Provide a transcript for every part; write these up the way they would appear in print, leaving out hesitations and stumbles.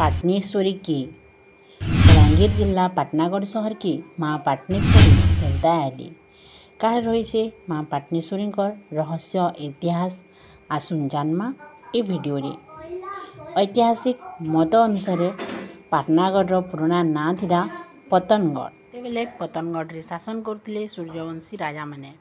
पाटणेश्वरी के बलांगीर जिला पाटनागढ़ शहर के माँ पाटणेश्वरी जनता आली काहे रही से माँ पाटणेश्वरी रहस्य इतिहास आसुन जानमा ए वीडियो रे। ऐतिहासिक मत अनुसार पाटनागढ़ पुराना ना थिला पतनगढ़। बेले पतनगढ़ रे शासन करथिले सूर्यवंशी राजा माने।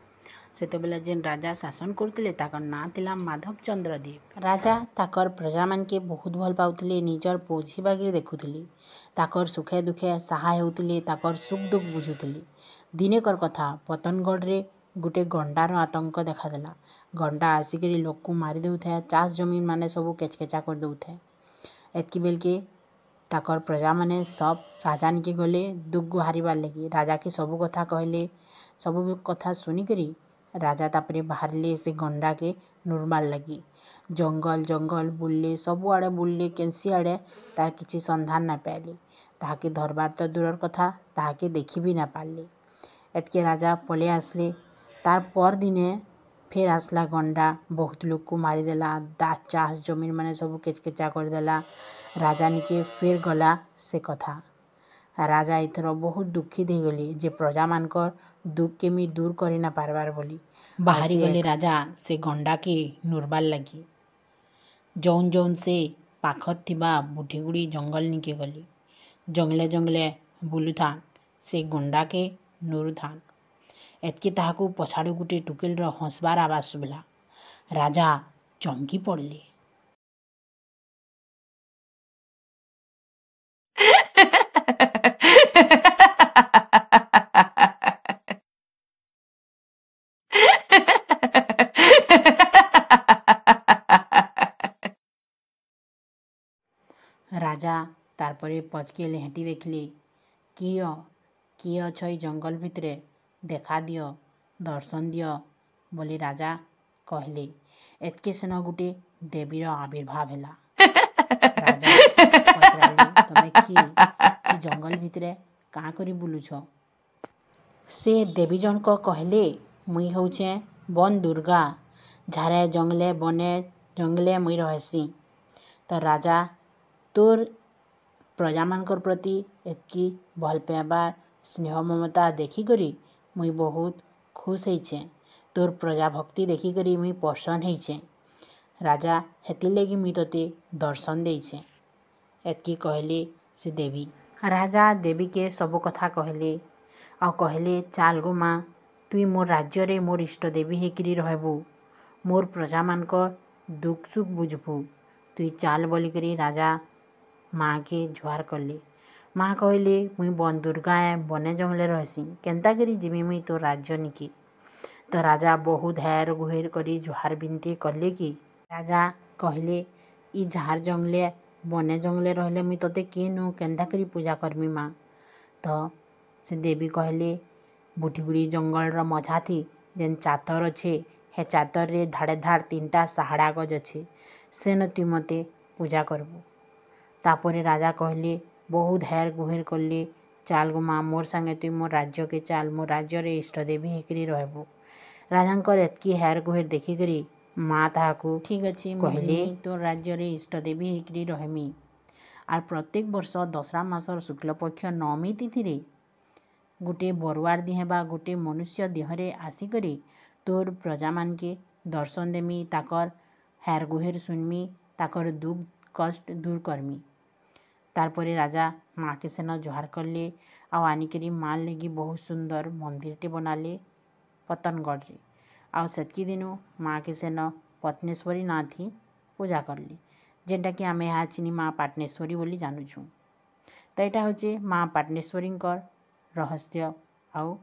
सेतेबेले जेन राजा शासन करथिले ताकर ना थिला माधव चंद्र देव। राजा ताकर प्रजा मान के बहुत भल पाउथिले, निजर पोझी बागिर देखुथिले, ताकर सुखे दुखे सहाय होउथिले, ताकर सुख दुख बुझुथिले। दिने कर कथा पतनगढ़ रे गुटे गंडार आतंक देखा देला। गंडा आसिकरी लोक को मारी देउଥାଏ, चाष जमीन माने सबू केचकेचा कर देउଥାଏ। एतकी बेल के ताकर प्रजा माने सब राजा निके गले दुख गुहारिबार लगी। राजा के सबू कथा कहले, सबू कथा सुनी करी राजा तापरे बाहरले से गंडा के नुरबार लगी। जंगल जंगल बुलले, सबू आड़े बुलले, केंसी आड़े तार किछि संधान ना पाइले। ताहाके धरबार तो दूरर कथा, ताहाके देखि भी ना पारले। एतके राजा पले आसले। तार पर दिने फेर आसला गंडा, बहुत लोग को मारी देला, चाष जमीन माने सबू केचकेचा कर देला। राजा निके फेर गला से कथा। राजा इथर बहुत दुखित हो गले जे प्रजा मानकर दुख केमी दूर करि ना पारबार बोली बाहरी गले राजा से गंडा के नुरबार लगी। जौन जौन से पाखर थिबा बुढ़ीगुड़ी जंगल निके गले, जंगले जंगले बुलुथान से गंडा के नुरुथान। एतके ताहाकू पछाड़ू गुटे टुकेल रो हंसबार आवाज सुबला। राजा चमकी पड़ले। राजा तारपरे पचके लेहटी देखले, किए अछ ई जंगल भितरे, देखा दियो, दर्शन दियो बोली राजा कहले। एतके सेन गुटे देवीर आविर्भाव हैला। राजा पचराले, तमे किए ई जंगल भितरे काँ करी बुलुछ? से देवी जनक कहले, मुई होचे बन दुर्गा, झारे जंगले बने जंगले मुई रहसी। तो राजा तोर प्रजा मानकर प्रति एतकी भल पाइबार स्नेह ममता देखी करी मुई बहुत खुश होइछे। तोर प्रजा भक्ति देखी करी मुई पसंद होइछे। राजा हेति लगी मुई तोते दर्शन देइछे। एतकी कहले से देवी। राजा देवी के सबू कथा कहले और कहले, चाल गो माँ, तुई मोर राज्य रे मोर इष्ट देवी हेकरी रहबू, मोर प्रजा मानकर दुख सुख बुझबू। तुई चाल बोली करी राजा माँ के जुहार करले। माँ कहले, मुई बन दुर्गा बने जंगले रहसी, केन्ता करी जिमी मुई तो राज्य निकी। तो राजा बहुत हैर गुहेर करी जुहार बिनती करले कि राजा कहले, ई झार जंगले बने जंगले रहले मुई तोते केनु केन्ता करी पूजा करमी माँ। तो से देवी कहले, बुढ़ीगुड़ी जंगल रो मझा थी जेन चातर अच्छे, हे चातर रे धाड़े धाड़ 3टा साहड़ा गज अच्छे, सेन तुई मते पूजा करबू। तापरे राजा कहले, बहुत हैर गुहेर करले, चाल गो माँ मोर संगे तुई मोर राज्य के चाल, मोर राज्य रे इष्ट देवी हेकरी रहबू। राजांकर एतकी हैर गुहेर देखी करी माँ ताहाकू ठीक अच्छी कहले, तो राज्य रे इष्ट देवी हेकरी रहमी। आर प्रत्येक वर्ष दसरा मासर शुक्लपक्ष नवमी तिथि रे गुटे बरुआर दिहे बा गुटे मनुष्य देहरे आसिकरी तोर प्रजा मान के दर्शन देमी, ताकर हैर गुहेर सुनमी, ताकर दुख कष्ट दूर करमी। तारपरे राजा माँ के सेन जुहार करले आउ आनिकरी माँ लगी बहुत सुंदर मंदिरटे बनाले पतनगढ़ रे। आउ सेतकी दिनु माँ के सेन पटनेश्वरी ना थी पूजा करले, जेनटा कि आमे यहाँ चिनी माँ पाटनेश्वरी बोली जानूछू। तो यहाँ होचे माँ पाटनेश्वरी रहस्य आउ